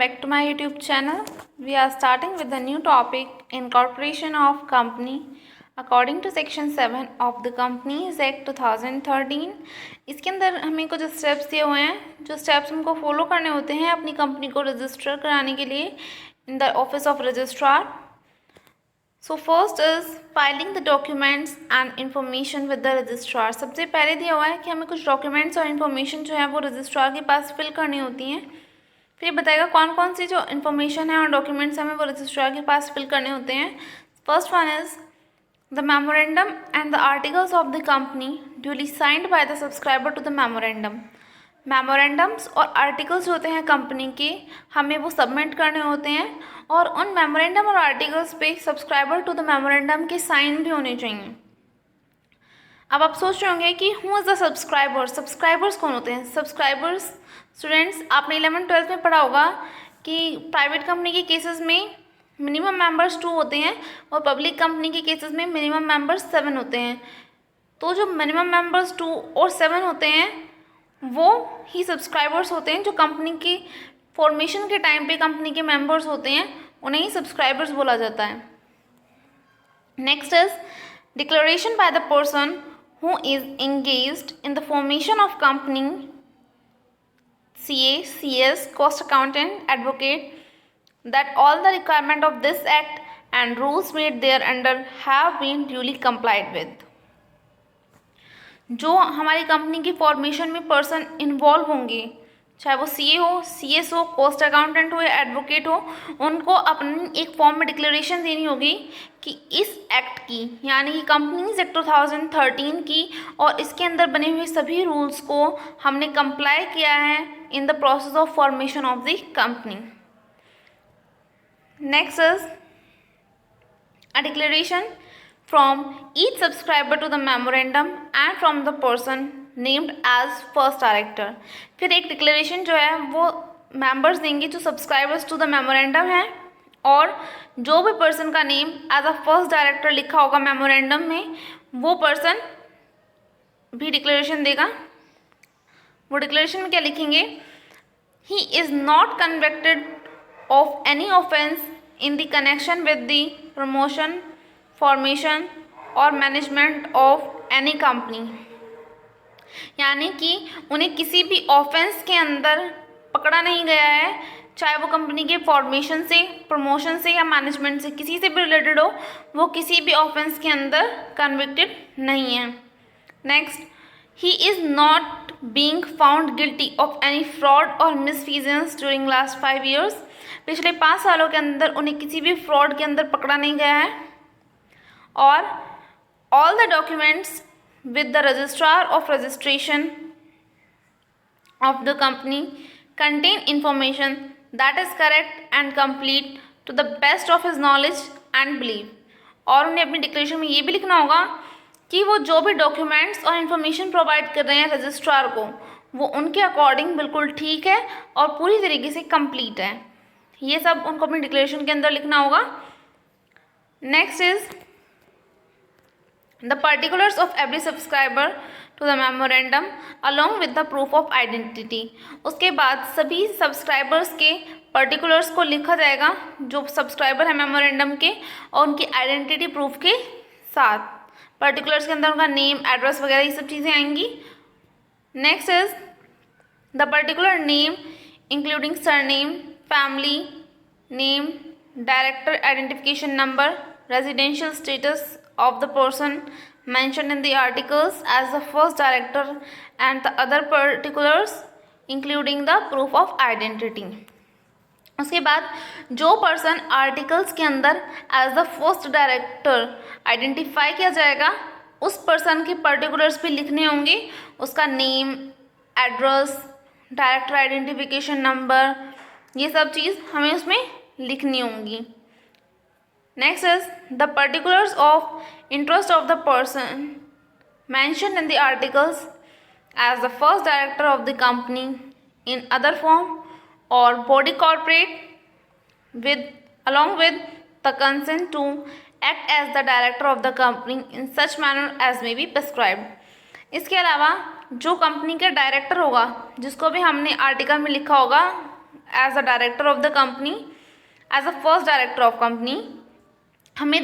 back to my YouTube channel. We are starting with a new topic, incorporation of company according to section 7 of the Companies Act 2013. इसके अंदर हमें कुछ steps दिए हुए हैं जो स्टेप्स हमको फॉलो करने होते हैं अपनी कंपनी को रजिस्टर कराने के लिए in the office of registrar. So first is filing the documents and information with the registrar. सबसे पहले दिया हुआ है कि हमें कुछ डॉक्यूमेंट्स और इन्फॉर्मेशन जो है वो रजिस्ट्रार के पास फिल करनी होती हैं. फिर ये बताएगा कौन कौन सी जो इन्फॉर्मेशन है और डॉक्यूमेंट्स हमें वो रजिस्ट्रार के पास फिल करने होते हैं. First one is the memorandum and the articles of the company duly signed by the subscriber to the memorandum. Memorandums और आर्टिकल्स होते हैं कंपनी के, हमें वो सबमिट करने होते हैं और उन मेमोरेंडम और आर्टिकल्स पे सब्सक्राइबर टू द मेमोरेंडम के साइन भी होने चाहिए. अब आप सोच रहे होंगे कि who is the subscriber. Subscribers कौन होते हैं? सब्सक्राइबर्स स्टूडेंट्स आपने 11th-12th में पढ़ा होगा कि प्राइवेट कंपनी के केसेस में मिनिमम मेंबर्स 2 होते हैं और पब्लिक कंपनी के केसेस में मिनिमम मेंबर्स 7 होते हैं. तो जो मिनिमम मेंबर्स 2 और 7 होते हैं वो ही सब्सक्राइबर्स होते हैं. जो कंपनी की फॉर्मेशन के टाइम पे कंपनी के मेंबर्स होते हैं उन्हें ही सब्सक्राइबर्स बोला जाता है. Next is declaration by the person who is engaged in the formation of company, CA, CS, cost accountant, advocate, that all the requirement of this act and rules made thereunder have been duly complied with. जो हमारी company की formation में person involve होंगे, चाहे वो CA हो, CS हो, cost accountant हो या एडवोकेट हो, उनको अपनी एक फॉर्म में डिक्लेरेशन देनी होगी कि इस एक्ट की यानी कि कंपनीज एक्ट 2013 की और इसके अंदर बने हुए सभी रूल्स को हमने कंप्लाई किया है in the process of formation of the company. Next is a declaration from each subscriber to the memorandum and from the person named as first director. फिर एक डिक्लेरेशन जो है वो मेंबर्स देंगे जो सब्सक्राइबर्स टू द मेमोरेंडम हैं और जो भी पर्सन का name as a first director लिखा होगा मेमोरेंडम में वो पर्सन भी डिक्लेरेशन देगा. वो डिक्लेरेशन में क्या लिखेंगे? He is not convicted of any offence in the connection with the promotion, formation और मैनेजमेंट ऑफ एनी कंपनी. यानी कि उन्हें किसी भी ऑफेंस के अंदर पकड़ा नहीं गया है, चाहे वो कंपनी के फॉर्मेशन से, प्रमोशन से या मैनेजमेंट से किसी से भी रिलेटेड हो, वो किसी भी ऑफेंस के अंदर कन्विक्टेड नहीं है. Next, he is not being found guilty of any fraud और मिसफीजेंस ड्यूरिंग लास्ट 5 years. पिछले 5 सालों के अंदर उन्हें किसी भी फ्रॉड के अंदर पकड़ा नहीं गया है. और all the documents with the registrar of registration of the company contain information that is correct and complete to the best of his knowledge and belief. और उन्हें अपनी डिक्लेरेशन में ये भी लिखना होगा कि वो जो भी डॉक्यूमेंट्स और इन्फॉर्मेशन प्रोवाइड कर रहे हैं रजिस्ट्रार को वो उनके अकॉर्डिंग बिल्कुल ठीक है और पूरी तरीके से कंप्लीट है. ये सब उनको अपनी डिक्लेरेशन के अंदर लिखना होगा. Next is the particulars of every subscriber to the memorandum along with the proof of identity. उसके बाद सभी सब्सक्राइबर्स के पर्टिकुलर्स को लिखा जाएगा जो सब्सक्राइबर है मेमोरेंडम के और उनकी आइडेंटिटी प्रूफ के साथ. पर्टिकुलर्स के अंदर उनका नेम, एड्रेस वगैरह ये सब चीज़ें आएंगी. Next is the particular name including surname, family name, director identification number, residential status of the person mentioned in the articles as the first director and the other particulars including the proof of identity. उसके बाद जो person articles के अंदर as the first director identify किया जाएगा उस person के particulars भी लिखने होंगे. उसका name, address, director identification number, ये सब चीज़ हमें उसमें लिखनी होंगी. Next is the particulars of interest of the person mentioned in the articles as the first director of the company in other form or body corporate with along with the consent to act as the director of the company in such manner as may be prescribed. इसके अलावा जो company का director होगा जिसको भी हमने article में लिखा होगा as a director of the company, as a first director of company. हमें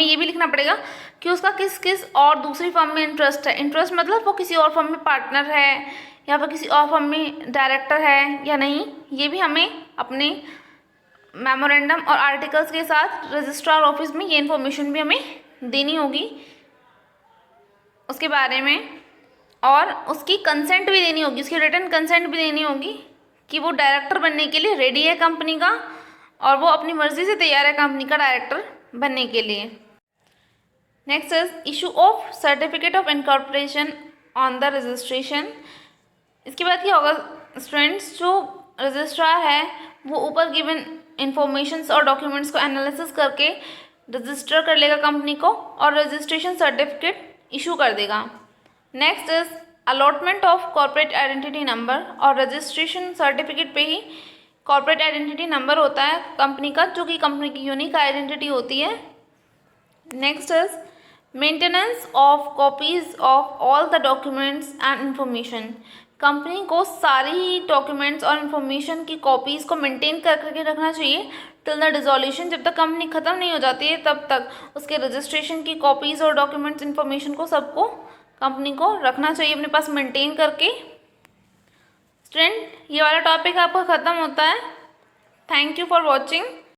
ये भी लिखना पड़ेगा कि उसका किस किस और दूसरी फर्म में इंटरेस्ट है। इंटरेस्ट मतलब वो किसी और फर्म में पार्टनर है या फिर किसी और फर्म में डायरेक्टर है या नहीं, ये भी हमें अपने मेमोरेंडम और आर्टिकल्स के साथ रजिस्ट्रार ऑफिस में ये इन्फॉर्मेशन भी हमें देनी होगी उसके बारे में, और उसकी कंसेंट भी देनी होगी, उसकी रिटन कंसेंट भी देनी होगी कि वो डायरेक्टर बनने के लिए रेडी है कंपनी का और वो अपनी मर्जी से तैयार है कंपनी का डायरेक्टर बनने के लिए। Next is issue of certificate of incorporation on the registration. इसके बाद क्या होगा स्टूडेंट्स, जो रजिस्ट्रार है वो ऊपर गिवन इंफॉर्मेशंस और डॉक्यूमेंट्स को एनालिसिस करके रजिस्टर कर लेगा कंपनी को और रजिस्ट्रेशन सर्टिफिकेट इशू कर देगा। Next is allotment of corporate identity number, और रजिस्ट्रेशन सर्टिफिकेट पे ही कॉर्पोरेट आइडेंटिटी नंबर होता है कंपनी का, जो कि कंपनी की यूनिक आइडेंटिटी होती है। Next is maintenance of copies of all the documents and information. Company को सारी डॉक्यूमेंट्स और इन्फॉर्मेशन की कॉपीज़ को मेंटेन कर करके रखना चाहिए टिल द डिसोल्यूशन, जब तक कंपनी ख़त्म नहीं हो जाती है तब तक उसके रजिस्ट्रेशन की कॉपीज़ और डॉक्यूमेंट्स इन्फॉर्मेशन को सबको कंपनी को रखना चाहिए अपने पास मेंटेन करके। स्टूडेंट, ये वाला टॉपिक आपका ख़त्म होता है। Thank you for watching.